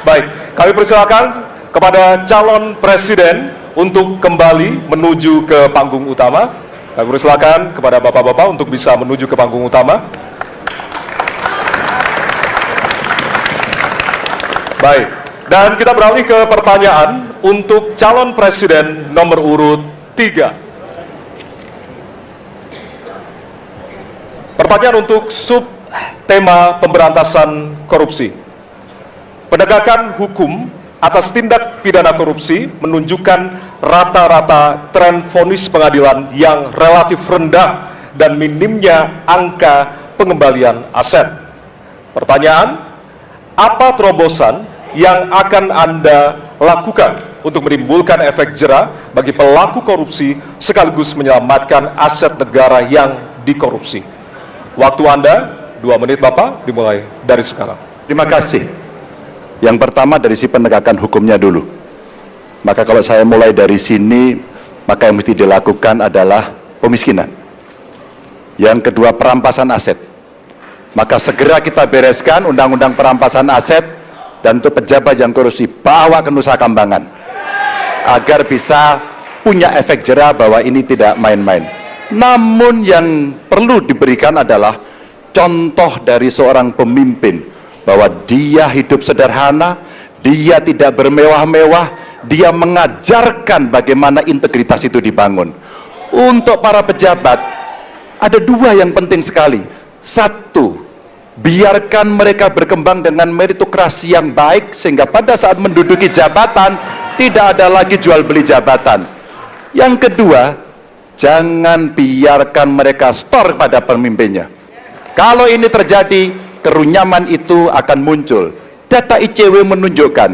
Baik, kami persilakan kepada calon presiden untuk kembali menuju ke panggung utama. Kami persilakan kepada bapak-bapak untuk bisa menuju ke panggung utama. Baik, dan kita beralih ke pertanyaan untuk calon presiden nomor urut 3. Pertanyaan untuk subtema pemberantasan korupsi. Penegakan hukum atas tindak pidana korupsi menunjukkan rata-rata tren vonis pengadilan yang relatif rendah dan minimnya angka pengembalian aset. Pertanyaan, apa terobosan yang akan Anda lakukan untuk menimbulkan efek jera bagi pelaku korupsi sekaligus menyelamatkan aset negara yang dikorupsi? Waktu Anda 2 menit Bapak, dimulai dari sekarang. Terima kasih. Yang pertama dari si penegakan hukumnya dulu. Maka kalau saya mulai dari sini, maka yang mesti dilakukan adalah pemiskinan. Yang kedua, perampasan aset. Maka segera kita bereskan undang-undang perampasan aset, dan untuk pejabat yang korupsi bawa ke Nusa Kambangan agar bisa punya efek jera bahwa ini tidak main-main. Namun yang perlu diberikan adalah contoh dari seorang pemimpin bahwa dia hidup sederhana, dia tidak bermewah-mewah, dia mengajarkan bagaimana integritas itu dibangun. Untuk para pejabat ada 2 yang penting sekali. 1, biarkan mereka berkembang dengan meritokrasi yang baik sehingga pada saat menduduki jabatan tidak ada lagi jual beli jabatan. Yang kedua, jangan biarkan mereka store pada pemimpinnya. Kalau ini terjadi, kerunyaman itu akan muncul. Data ICW menunjukkan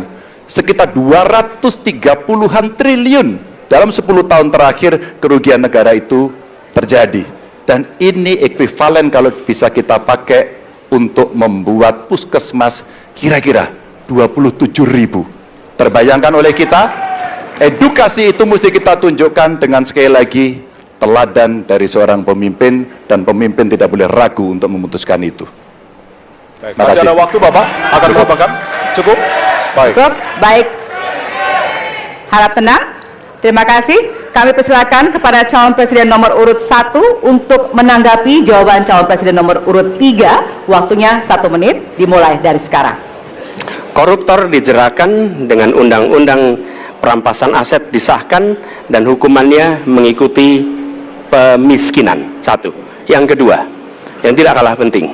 sekitar 230-an triliun dalam 10 tahun terakhir kerugian negara itu terjadi. Dan ini ekuivalen kalau bisa kita pakai untuk membuat puskesmas kira-kira 27.000. Terbayangkan oleh kita, edukasi itu mesti kita tunjukkan dengan sekali lagi teladan dari seorang pemimpin, dan pemimpin tidak boleh ragu untuk memutuskan itu. Baik, masih ada waktu Bapak akan menambahkan? Cukup? Baik. Cukup? Baik. Harap tenang. Terima kasih. Kami persilakan kepada calon presiden nomor urut 1 untuk menanggapi jawaban calon presiden nomor urut 3. Waktunya 1 menit, dimulai dari sekarang. Koruptor dijeratkan dengan undang-undang perampasan aset disahkan dan hukumannya mengikuti pemiskinan. 1. Yang kedua, yang tidak kalah penting,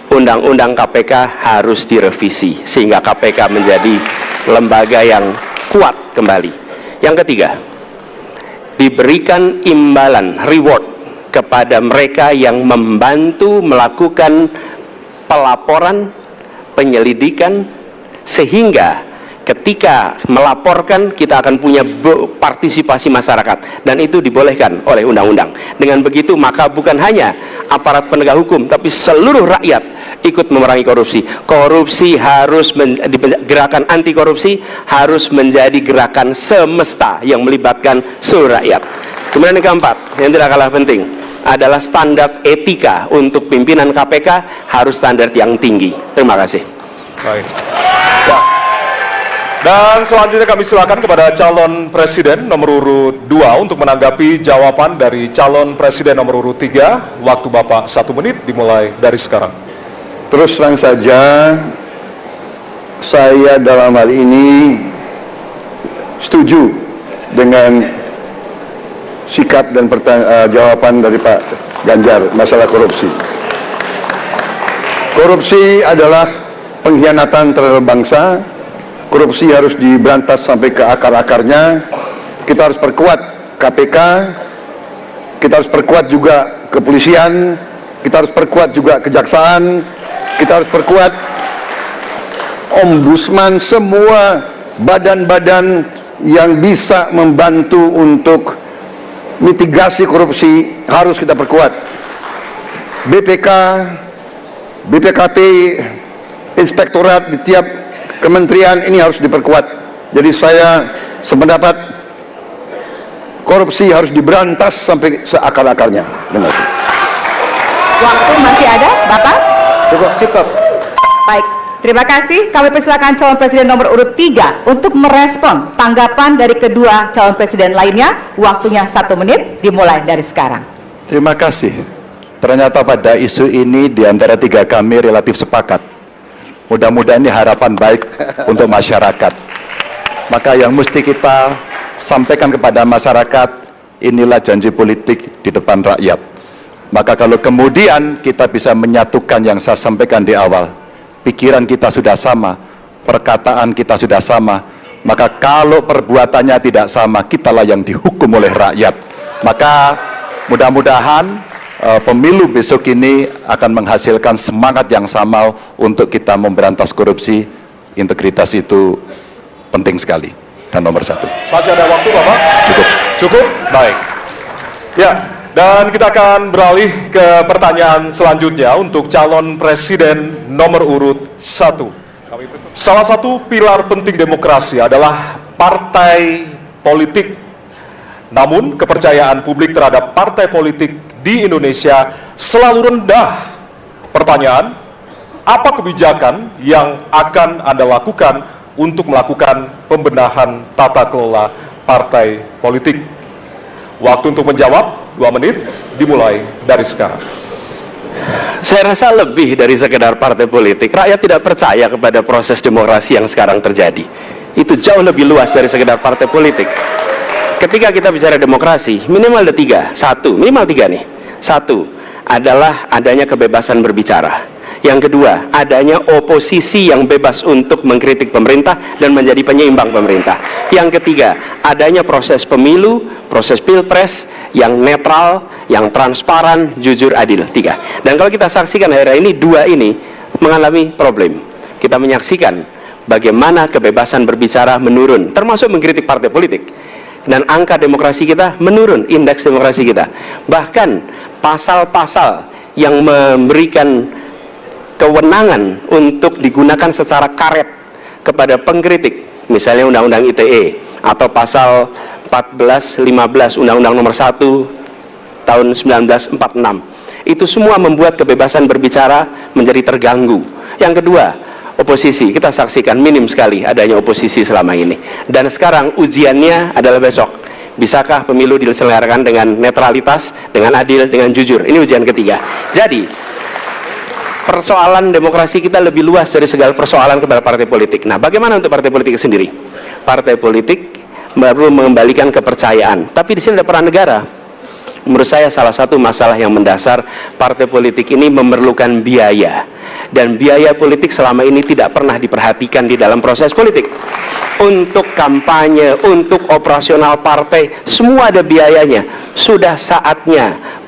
undang-undang KPK harus direvisi sehingga KPK menjadi lembaga yang kuat kembali. Yang ketiga, diberikan imbalan reward kepada mereka yang membantu melakukan pelaporan, penyelidikan, sehingga ketika melaporkan kita akan punya partisipasi masyarakat, dan itu dibolehkan oleh undang-undang. Dengan begitu maka bukan hanya aparat penegak hukum tapi seluruh rakyat ikut memerangi korupsi. Korupsi harus gerakan anti korupsi harus menjadi gerakan semesta yang melibatkan seluruh rakyat. Kemudian yang keempat, yang tidak kalah penting adalah standar etika untuk pimpinan KPK harus standar yang tinggi. Terima kasih. Baik. Ya. Dan selanjutnya kami silakan kepada calon presiden nomor urut 2 untuk menanggapi jawaban dari calon presiden nomor urut 3. Waktu Bapak 1 menit, dimulai dari sekarang. Terus terang saja, saya dalam hal ini setuju dengan sikap dan jawaban dari Pak Ganjar masalah korupsi. Korupsi adalah pengkhianatan terhadap bangsa. Korupsi harus diberantas sampai ke akar-akarnya. Kita harus perkuat KPK, kita harus perkuat juga kepolisian, kita harus perkuat juga kejaksaan, kita harus perkuat ombudsman, semua badan-badan yang bisa membantu untuk mitigasi korupsi harus kita perkuat. BPK, BPKP, inspektorat di tiap kementerian ini harus diperkuat. Jadi saya sependapat korupsi harus diberantas sampai seakar-akarnya. Benar. Waktu masih ada, Bapak? Cukup. Baik, Terima kasih. Kami persilakan calon presiden nomor urut 3 untuk merespon tanggapan dari kedua calon presiden lainnya. Waktunya 1 menit, dimulai dari sekarang. Terima kasih. Ternyata pada isu ini di antara 3 kami relatif sepakat. Mudah-mudahan ini harapan baik untuk masyarakat. Maka yang mesti kita sampaikan kepada masyarakat, inilah janji politik di depan rakyat. Maka kalau kemudian kita bisa menyatukan yang saya sampaikan di awal, pikiran kita sudah sama, perkataan kita sudah sama, maka kalau perbuatannya tidak sama, kitalah yang dihukum oleh rakyat. Maka mudah-mudahan pemilu besok ini akan menghasilkan semangat yang sama untuk kita memberantas korupsi. Integritas itu penting sekali dan nomor 1. Masih ada waktu, Bapak? Cukup. Cukup? Baik. Ya, dan kita akan beralih ke pertanyaan selanjutnya untuk calon presiden nomor urut 1. Salah satu pilar penting demokrasi adalah partai politik. Namun, kepercayaan publik terhadap partai politik di Indonesia selalu rendah. Pertanyaan, apa kebijakan yang akan Anda lakukan untuk melakukan pembenahan tata kelola partai politik? Waktu untuk menjawab 2 menit, dimulai dari sekarang. Saya rasa lebih dari sekedar partai politik. Rakyat tidak percaya kepada proses demokrasi yang sekarang terjadi. Itu jauh lebih luas dari sekedar partai politik. Ketika kita bicara demokrasi, minimal ada 3. 1, minimal 3 nih. 1 adalah adanya kebebasan berbicara. Yang kedua, adanya oposisi yang bebas untuk mengkritik pemerintah dan menjadi penyeimbang pemerintah. Yang ketiga, adanya proses pemilu, proses pilpres yang netral, yang transparan, jujur, adil. 3. Dan kalau kita saksikan hari ini, 2 ini mengalami problem. Kita menyaksikan bagaimana kebebasan berbicara menurun, termasuk mengkritik partai politik. Dan angka demokrasi kita menurun, indeks demokrasi kita. Bahkan pasal-pasal yang memberikan kewenangan untuk digunakan secara karet kepada pengkritik, misalnya Undang-Undang ITE atau pasal 14, 15 Undang-Undang nomor 1 tahun 1946, itu semua membuat kebebasan berbicara menjadi terganggu. Yang kedua, oposisi, kita saksikan minim sekali adanya oposisi selama ini. Dan sekarang ujiannya adalah besok. Bisakah pemilu diselenggarakan dengan netralitas, dengan adil, dengan jujur? Ini ujian ketiga. Jadi, persoalan demokrasi kita lebih luas dari segala persoalan kepada partai politik. Nah, bagaimana untuk partai politik sendiri? Partai politik baru mengembalikan kepercayaan. Tapi di sini ada peran negara. Menurut saya salah satu masalah yang mendasar, partai politik ini memerlukan biaya. Dan biaya politik selama ini tidak pernah diperhatikan di dalam proses politik. Untuk kampanye, untuk operasional partai, semua ada biayanya. Sudah saatnya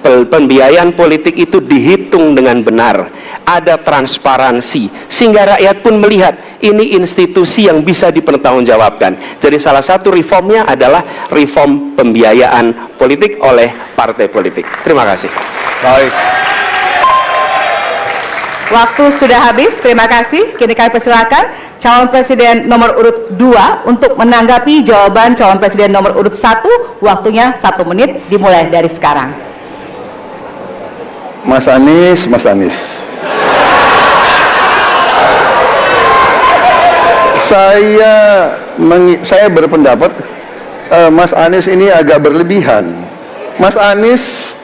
pembiayaan politik itu dihitung dengan benar, ada transparansi, sehingga rakyat pun melihat ini institusi yang bisa dipertanggungjawabkan. Jadi salah satu reformnya adalah reform pembiayaan politik oleh partai politik. Terima kasih. Baik. Waktu sudah habis, terima kasih. Kini kami persilakan calon presiden nomor urut 2 untuk menanggapi jawaban calon presiden nomor urut 1. Waktunya 1 menit, dimulai dari sekarang. Mas Anies, saya berpendapat Mas Anies ini agak berlebihan. Mas Anies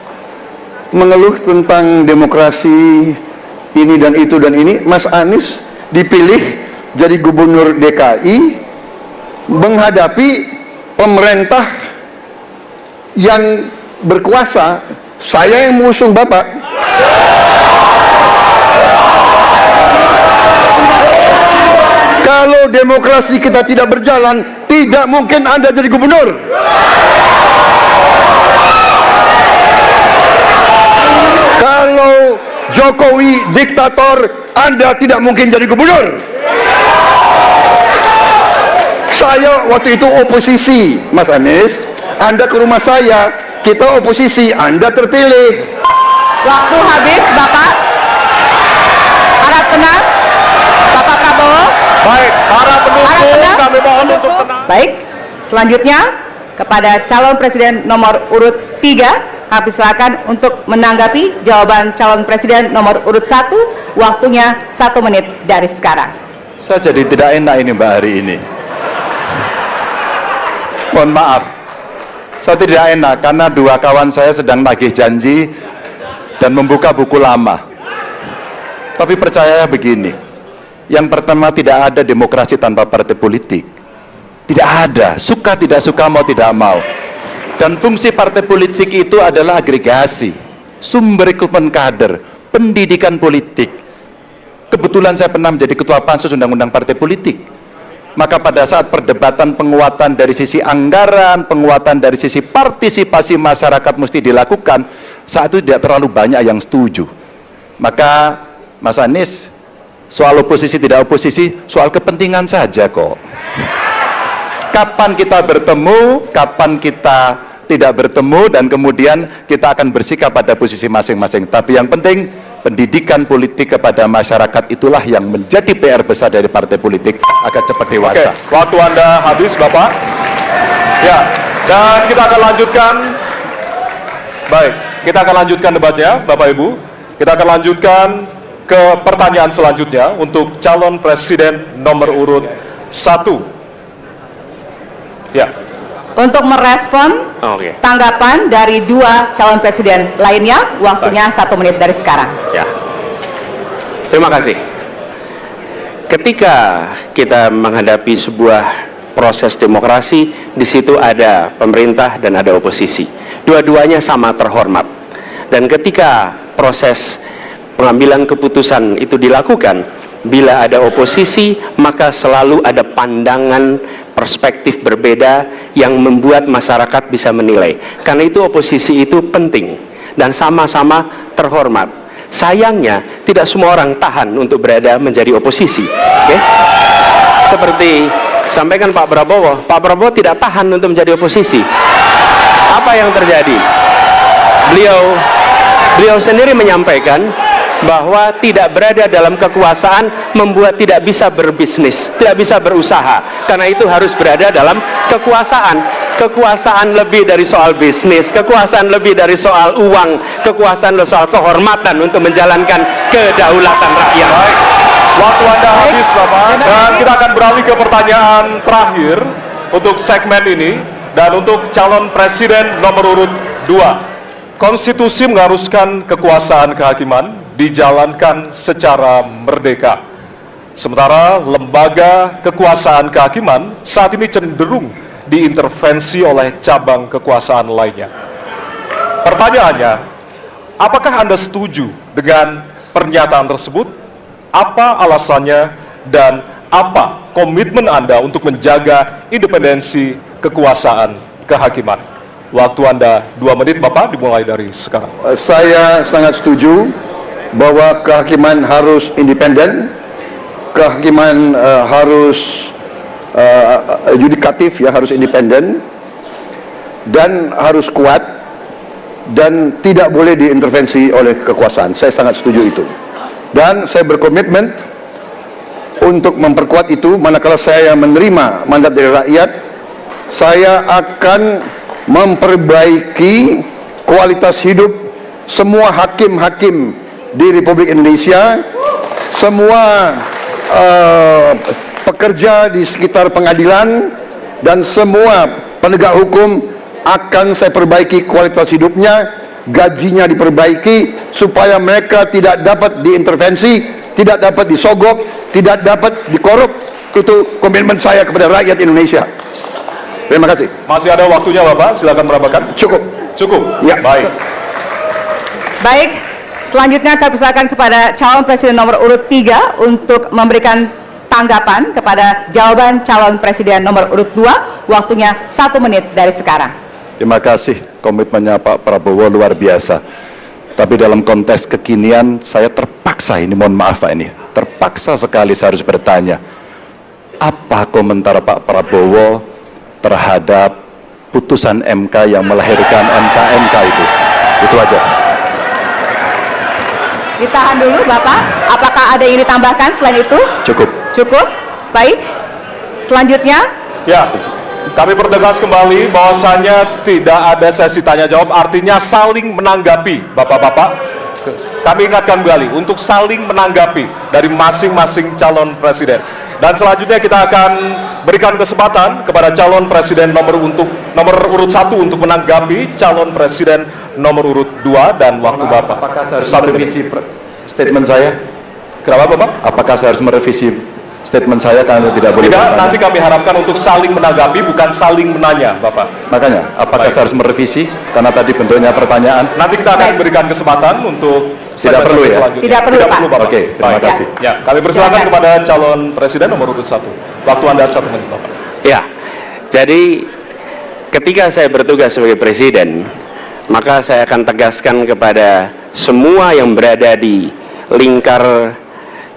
mengeluh tentang demokrasi ini dan itu dan ini. Mas Anies dipilih jadi gubernur DKI menghadapi pemerintah yang berkuasa. Saya yang mengusung Bapak. Kalau demokrasi kita tidak berjalan, tidak mungkin Anda jadi gubernur. Kalau Jokowi diktator, Anda tidak mungkin jadi gubernur. Saya waktu itu oposisi, Mas Anies. Anda ke rumah saya, kita oposisi, Anda terpilih. Waktu habis, Bapak. Harap tenang, Bapak Prabowo. Baik, para pendukung kami mohon untuk tenang. Baik, selanjutnya kepada calon presiden nomor urut 3, kami silakan untuk menanggapi jawaban calon presiden nomor urut 1. Waktunya 1 menit dari sekarang. Saya jadi tidak enak ini Mbak hari ini. Mohon maaf, saya tidak enak karena dua kawan saya sedang nagih janji dan membuka buku lama. Tapi percaya begini, yang pertama tidak ada demokrasi tanpa partai politik. Tidak ada, suka tidak suka, mau tidak mau. Dan fungsi partai politik itu adalah agregasi, sumber rekrutmen kader, pendidikan politik. Kebetulan saya pernah menjadi ketua pansus undang-undang partai politik. Maka pada saat perdebatan penguatan dari sisi anggaran, penguatan dari sisi partisipasi masyarakat mesti dilakukan, saat itu tidak terlalu banyak yang setuju. Maka Mas Anies, soal oposisi tidak oposisi, soal kepentingan saja kok. Kapan kita bertemu, kapan kita tidak bertemu, dan kemudian kita akan bersikap pada posisi masing-masing. Tapi yang penting, pendidikan politik kepada masyarakat itulah yang menjadi PR besar dari partai politik agar cepat dewasa. Oke, waktu Anda habis, Bapak. Ya, dan kita akan lanjutkan. Baik, kita akan lanjutkan debatnya, Bapak Ibu. Kita akan lanjutkan ke pertanyaan selanjutnya untuk calon presiden nomor urut 1. Ya. Untuk merespon tanggapan dari dua calon presiden lainnya, waktunya 1 menit dari sekarang. Ya. Terima kasih. Ketika kita menghadapi sebuah proses demokrasi, di situ ada pemerintah dan ada oposisi. Dua-duanya sama terhormat. Dan ketika proses pengambilan keputusan itu dilakukan, bila ada oposisi, maka selalu ada pandangan perspektif berbeda yang membuat masyarakat bisa menilai. Karena itu oposisi itu penting dan sama-sama terhormat. Sayangnya tidak semua orang tahan untuk berada menjadi oposisi. Okay? Seperti sampaikan Pak Prabowo tidak tahan untuk menjadi oposisi. Apa yang terjadi? Beliau sendiri menyampaikan bahwa tidak berada dalam kekuasaan membuat tidak bisa berbisnis, tidak bisa berusaha. Karena itu harus berada dalam kekuasaan. Kekuasaan lebih dari soal bisnis, kekuasaan lebih dari soal uang, kekuasaan soal kehormatan untuk menjalankan kedaulatan rakyat. Baik, waktu Anda habis, Bapak. Dan kita akan beralih ke pertanyaan terakhir untuk segmen ini. Dan untuk calon presiden nomor urut 2. Konstitusi mengharuskan kekuasaan kehakiman dijalankan secara merdeka. Sementara lembaga kekuasaan kehakiman saat ini cenderung diintervensi oleh cabang kekuasaan lainnya. Pertanyaannya, apakah Anda setuju dengan pernyataan tersebut? Apa alasannya dan apa komitmen Anda untuk menjaga independensi kekuasaan kehakiman? Waktu Anda 2 menit, Bapak, dimulai dari sekarang. Saya sangat setuju bahwa kehakiman harus independen, kehakiman harus yudikatif, ya, harus independen, dan harus kuat, dan tidak boleh diintervensi oleh kekuasaan. Saya sangat setuju itu. Dan saya berkomitmen untuk memperkuat itu. Manakala saya menerima mandat dari rakyat, saya akan memperbaiki kualitas hidup semua hakim-hakim di Republik Indonesia, semua pekerja di sekitar pengadilan, dan semua penegak hukum akan saya perbaiki kualitas hidupnya, gajinya diperbaiki, supaya mereka tidak dapat diintervensi, tidak dapat disogok, tidak dapat dikorup. Itu komitmen saya kepada rakyat Indonesia. Terima kasih. Masih ada waktunya, Bapak, silakan menambahkan. Cukup. Cukup? Ya. Baik. Baik, selanjutnya kami persilakan kepada calon presiden nomor urut 3 untuk memberikan tanggapan kepada jawaban calon presiden nomor urut 2. Waktunya 1 menit dari sekarang. Terima kasih, komitmennya Pak Prabowo luar biasa. Tapi dalam konteks kekinian, saya terpaksa, ini mohon maaf Pak, ini terpaksa sekali saya harus bertanya, apa komentar Pak Prabowo terhadap putusan MK yang melahirkan MK itu? Itu aja. Ditahan dulu, Bapak. Apakah ada yang ditambahkan selain itu? Cukup. Cukup. Baik. Selanjutnya. Ya, kami pertegas kembali bahwasannya tidak ada sesi tanya jawab, artinya saling menanggapi, Bapak-bapak. kami ingatkan kembali untuk saling menanggapi dari masing-masing calon presiden. Dan selanjutnya kita akan berikan kesempatan kepada calon presiden nomor urut 1 untuk menanggapi calon presiden nomor urut 2 dan waktu Bapak. Apakah saya harus 1 menit. merevisi statement saya? Kenapa Bapak? Apakah saya harus merevisi statement saya karena tidak boleh? Tidak, bertanya? nanti kami harapkan untuk saling menanggapi, bukan saling menanya, Bapak. Makanya, apakah Baik. saya harus merevisi? Karena tadi bentuknya pertanyaan. Nanti kita akan berikan kesempatan untuk Tidak perlu ya? selanjutnya. Tidak perlu, Pak. Bapak. Oke, terima Baik. kasih. Ya, kami persilakan Silakan. kepada calon presiden nomor urut 1. Waktu Anda 1 menit, Bapak. Ya, jadi ketika saya bertugas sebagai presiden, maka saya akan tegaskan kepada semua yang berada di lingkar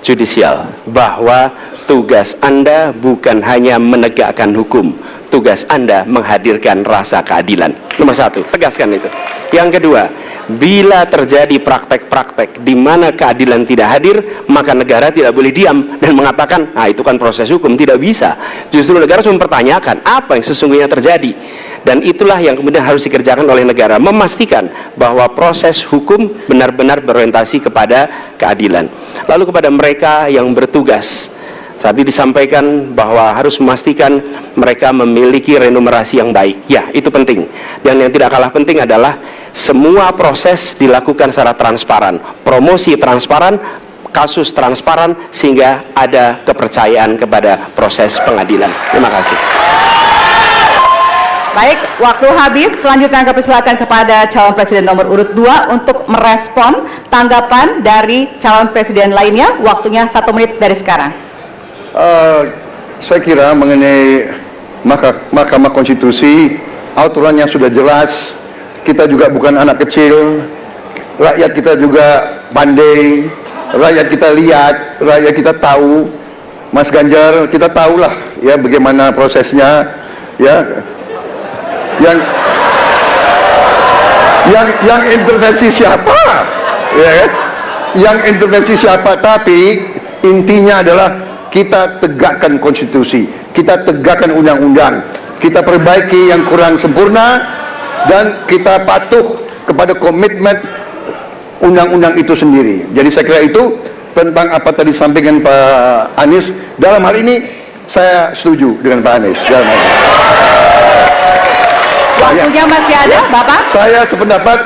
judisial bahwa tugas Anda bukan hanya menegakkan hukum, tugas Anda menghadirkan rasa keadilan. Nomor 1, tegaskan itu. Yang kedua, bila terjadi praktek-praktek di mana keadilan tidak hadir, maka negara tidak boleh diam dan mengatakan, ah itu kan proses hukum. Tidak bisa. Justru negara harus mempertanyakan apa yang sesungguhnya terjadi. Dan itulah yang kemudian harus dikerjakan oleh negara, memastikan bahwa proses hukum benar-benar berorientasi kepada keadilan. Lalu kepada mereka yang bertugas, tadi disampaikan bahwa harus memastikan mereka memiliki remunerasi yang baik. Ya, itu penting. Dan yang tidak kalah penting adalah semua proses dilakukan secara transparan. Promosi transparan, kasus transparan, sehingga ada kepercayaan kepada proses pengadilan. Terima kasih. Baik, waktu habis. Selanjutnya kami persilakan kepada calon presiden nomor urut 2 untuk merespon tanggapan dari calon presiden lainnya. Waktunya 1 menit dari sekarang. Saya kira mengenai Mahkamah Konstitusi, aturannya sudah jelas. Kita juga bukan anak kecil, rakyat kita juga pandai, rakyat kita lihat, rakyat kita tahu. Mas Ganjar, kita tahulah ya bagaimana prosesnya, ya. Yang intervensi siapa, ya kan? Yang intervensi siapa? Tapi intinya adalah kita tegakkan konstitusi, kita tegakkan undang-undang, kita perbaiki yang kurang sempurna, dan kita patuh kepada komitmen undang-undang itu sendiri. Jadi saya kira itu tentang apa tadi disampaikan Pak Anies. Dalam hal ini saya setuju dengan Pak Anies. Dalam hal ini. Waktunya masih ada, Bapak? Saya sependapat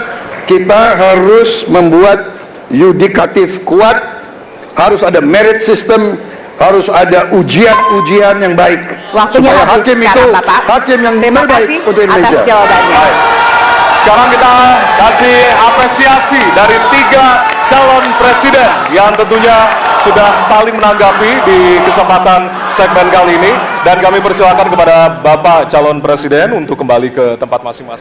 kita harus membuat yudikatif kuat, harus ada merit system, harus ada ujian-ujian yang baik. Waktunya supaya habis hakim itu sekarang, Bapak. hakim yang Terima terbaik kasih untuk Indonesia. atas jawabannya. Sekarang kita kasih apresiasi dari 3 calon presiden yang tentunya sudah saling menanggapi di kesempatan segmen kali ini, dan kami persilakan kepada Bapak calon presiden untuk kembali ke tempat masing-masing.